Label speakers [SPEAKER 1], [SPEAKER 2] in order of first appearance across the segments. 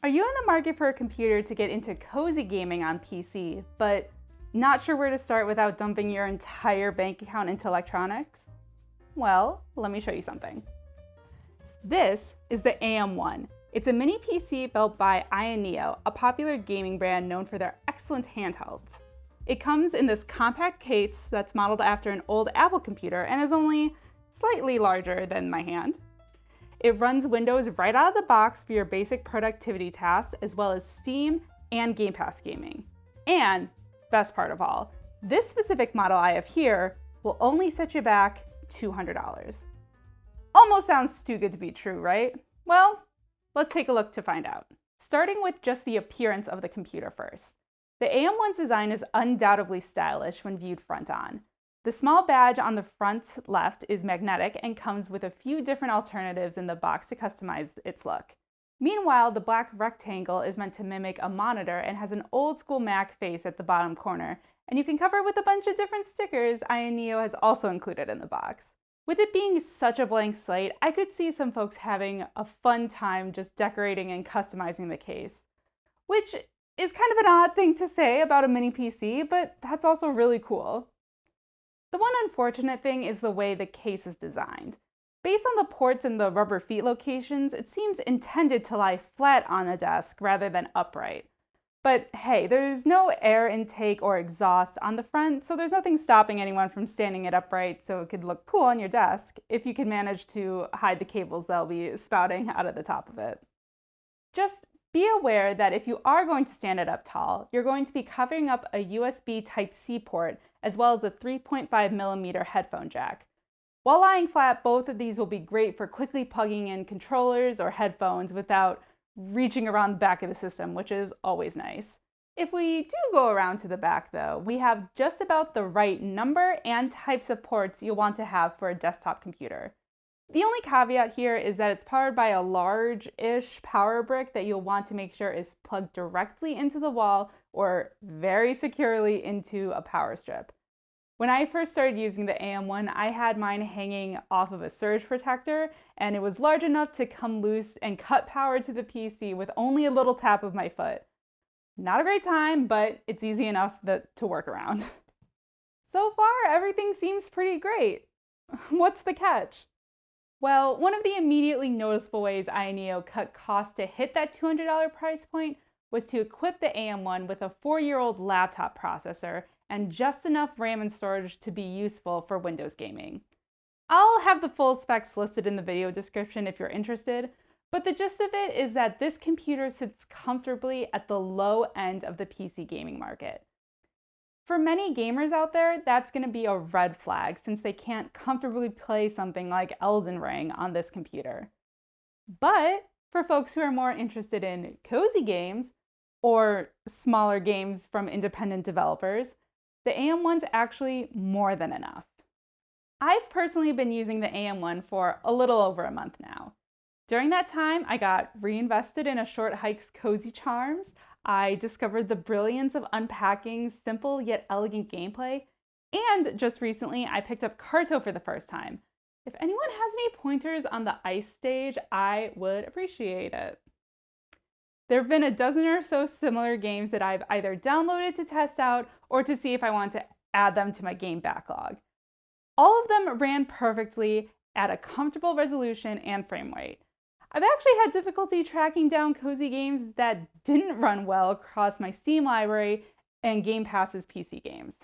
[SPEAKER 1] Are you in the market for a computer to get into cozy gaming on PC, but not sure where to start without dumping your entire bank account into electronics? Well, let me show you something. This is the AM1. It's a mini PC built by Ayaneo, a popular gaming brand known for their excellent handhelds. It comes in this compact case that's modeled after an old Apple computer and is only slightly larger than my hand. It runs Windows right out of the box for your basic productivity tasks, as well as Steam and Game Pass gaming. And, best part of all, this specific model I have here will only set you back $200. Almost sounds too good to be true, right? Well, let's take a look to find out. Starting with just the appearance of the computer first. The AM1's design is undoubtedly stylish when viewed front on. The small badge on the front left is magnetic and comes with a few different alternatives in the box to customize its look. Meanwhile, the black rectangle is meant to mimic a monitor and has an old school Mac face at the bottom corner, and you can cover it with a bunch of different stickers Ayaneo has also included in the box. With it being such a blank slate, I could see some folks having a fun time just decorating and customizing the case, which is kind of an odd thing to say about a mini PC, but that's also really cool. The one unfortunate thing is the way the case is designed. Based on the ports and the rubber feet locations, it seems intended to lie flat on a desk rather than upright. But hey, there's no air intake or exhaust on the front, so there's nothing stopping anyone from standing it upright so it could look cool on your desk, if you can manage to hide the cables that'll be spouting out of the top of it. Just be aware that if you are going to stand it up tall, you're going to be covering up a USB Type-C port as well as a 3.5mm headphone jack. While lying flat, both of these will be great for quickly plugging in controllers or headphones without reaching around the back of the system, which is always nice. If we do go around to the back though, we have just about the right number and types of ports you'll want to have for a desktop computer. The only caveat here is that it's powered by a large-ish power brick that you'll want to make sure is plugged directly into the wall or very securely into a power strip. When I first started using the AM1, I had mine hanging off of a surge protector, and it was large enough to come loose and cut power to the PC with only a little tap of my foot. Not a great time, but it's easy enough to work around. So far, everything seems pretty great. What's the catch? Well, one of the immediately noticeable ways Ayaneo cut costs to hit that $200 price point was to equip the AM1 with a 4-year-old laptop processor and just enough RAM and storage to be useful for Windows gaming. I'll have the full specs listed in the video description if you're interested, but the gist of it is that this computer sits comfortably at the low end of the PC gaming market. For many gamers out there, that's going to be a red flag since they can't comfortably play something like Elden Ring on this computer. But for folks who are more interested in cozy games or smaller games from independent developers, the AM1's actually more than enough. I've personally been using the AM1 for a little over a month now. During that time, I got reinvested in A Short Hike's cozy charms. I discovered the brilliance of unpacking simple yet elegant gameplay, and just recently I picked up Carto for the first time. If anyone has any pointers on the ice stage, I would appreciate it. There have been a dozen or so similar games that I've either downloaded to test out or to see if I want to add them to my game backlog. All of them ran perfectly at a comfortable resolution and frame rate. I've actually had difficulty tracking down cozy games that didn't run well across my Steam library and Game Pass's PC games.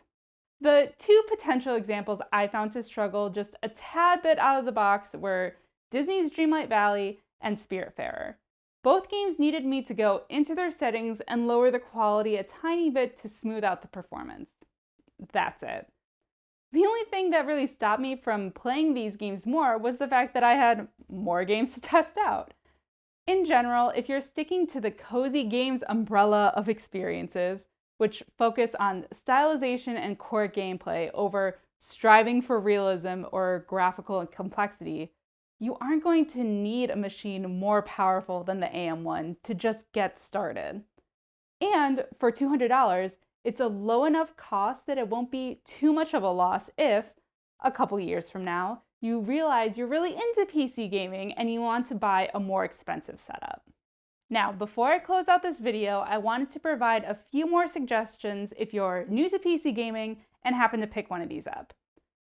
[SPEAKER 1] The two potential examples I found to struggle just a tad bit out of the box were Disney's Dreamlight Valley and Spiritfarer. Both games needed me to go into their settings and lower the quality a tiny bit to smooth out the performance. That's it. The only thing that really stopped me from playing these games more was the fact that I had more games to test out. In general, if you're sticking to the cozy games umbrella of experiences, which focus on stylization and core gameplay over striving for realism or graphical complexity, you aren't going to need a machine more powerful than the AM1 to just get started. And for $200, it's a low enough cost that it won't be too much of a loss if, a couple years from now, you realize you're really into PC gaming and you want to buy a more expensive setup. Now, before I close out this video, I wanted to provide a few more suggestions if you're new to PC gaming and happen to pick one of these up.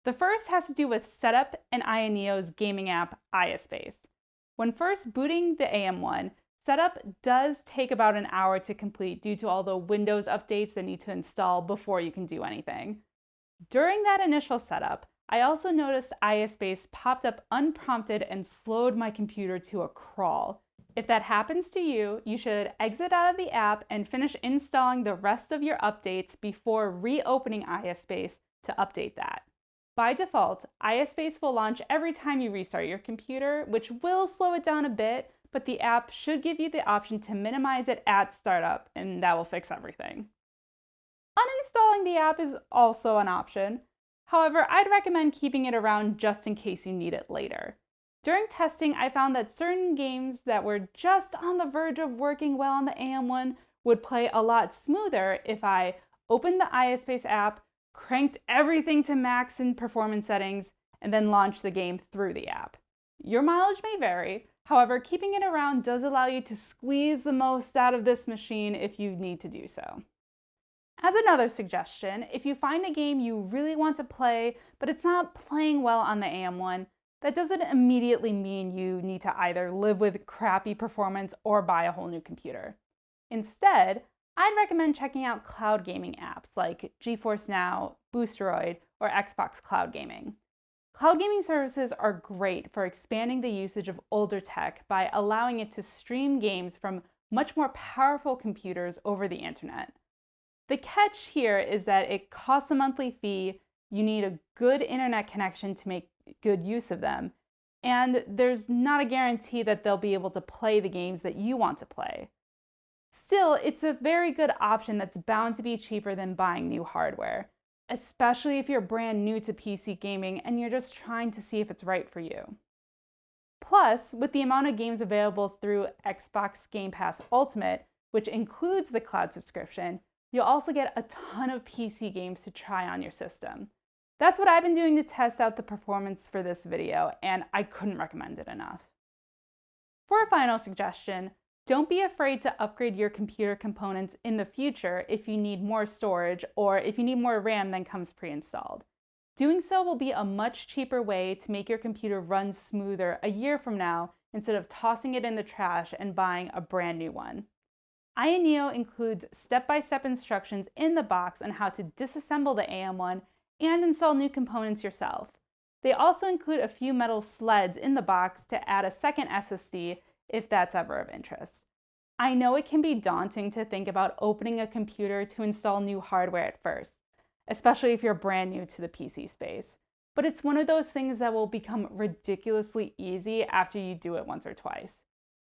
[SPEAKER 1] The first has to do with setup and Ayaneo's gaming app, AyaSpace. When first booting the AM1, setup does take about an hour to complete due to all the Windows updates that need to install before you can do anything. During that initial setup, I also noticed AyaSpace popped up unprompted and slowed my computer to a crawl. If that happens to you, you should exit out of the app and finish installing the rest of your updates before reopening AyaSpace to update that. By default, AyaSpace will launch every time you restart your computer, which will slow it down a bit, but the app should give you the option to minimize it at startup, and that will fix everything. Uninstalling the app is also an option. However, I'd recommend keeping it around just in case you need it later. During testing, I found that certain games that were just on the verge of working well on the AM1 would play a lot smoother if I opened the AyaSpace app, cranked everything to max in performance settings, and then launched the game through the app. Your mileage may vary, however, keeping it around does allow you to squeeze the most out of this machine if you need to do so. As another suggestion, if you find a game you really want to play, but it's not playing well on the AM1, that doesn't immediately mean you need to either live with crappy performance or buy a whole new computer. Instead, I'd recommend checking out cloud gaming apps like GeForce Now, Boosteroid, or Xbox Cloud Gaming. Cloud gaming services are great for expanding the usage of older tech by allowing it to stream games from much more powerful computers over the internet. The catch here is that it costs a monthly fee, you need a good internet connection to make good use of them, and there's not a guarantee that they'll be able to play the games that you want to play. Still, it's a very good option that's bound to be cheaper than buying new hardware, especially if you're brand new to PC gaming and you're just trying to see if it's right for you. Plus, with the amount of games available through Xbox Game Pass Ultimate, which includes the cloud subscription, you'll also get a ton of PC games to try on your system. That's what I've been doing to test out the performance for this video, and I couldn't recommend it enough. For a final suggestion, don't be afraid to upgrade your computer components in the future if you need more storage or if you need more RAM than comes pre-installed. Doing so will be a much cheaper way to make your computer run smoother a year from now instead of tossing it in the trash and buying a brand new one. Ayaneo includes step-by-step instructions in the box on how to disassemble the AM1 and install new components yourself. They also include a few metal sleds in the box to add a second SSD if that's ever of interest. I know it can be daunting to think about opening a computer to install new hardware at first, especially if you're brand new to the PC space, but it's one of those things that will become ridiculously easy after you do it once or twice.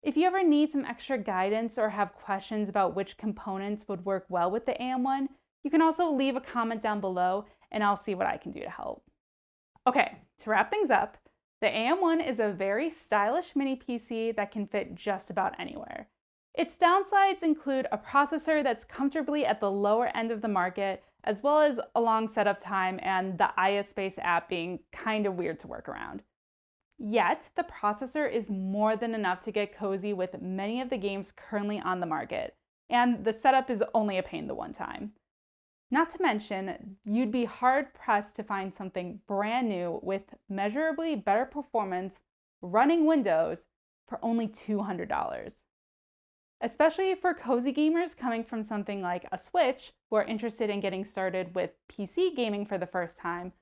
[SPEAKER 1] If you ever need some extra guidance or have questions about which components would work well with the AM1, you can also leave a comment down below and I'll see what I can do to help. Okay, to wrap things up, the AM1 is a very stylish mini PC that can fit just about anywhere. Its downsides include a processor that's comfortably at the lower end of the market, as well as a long setup time and the AyaSpace app being kind of weird to work around. Yet, the processor is more than enough to get cozy with many of the games currently on the market, and the setup is only a pain the one time. Not to mention, you'd be hard-pressed to find something brand new with measurably better performance running Windows for only $200. Especially for cozy gamers coming from something like a Switch who are interested in getting started with PC gaming for the first time,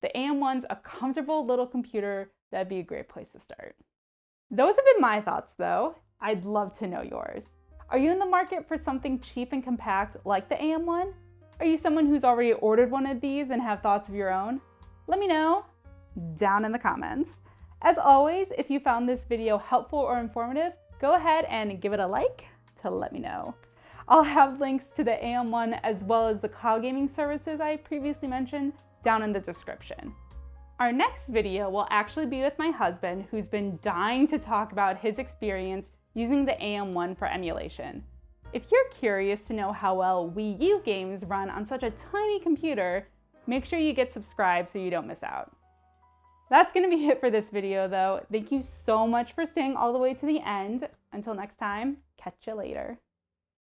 [SPEAKER 1] the AM1's a comfortable little computer that'd be a great place to start. Those have been my thoughts though. I'd love to know yours. Are you in the market for something cheap and compact like the AM1? Are you someone who's already ordered one of these and have thoughts of your own? Let me know down in the comments. As always, if you found this video helpful or informative, go ahead and give it a like to let me know. I'll have links to the AM1 as well as the cloud gaming services I previously mentioned down in the description. Our next video will actually be with my husband, who's been dying to talk about his experience using the AM1 for emulation. If you're curious to know how well Wii U games run on such a tiny computer, make sure you get subscribed so you don't miss out. That's going to be it for this video though. Thank you so much for staying all the way to the end. Until next time, Catch you later.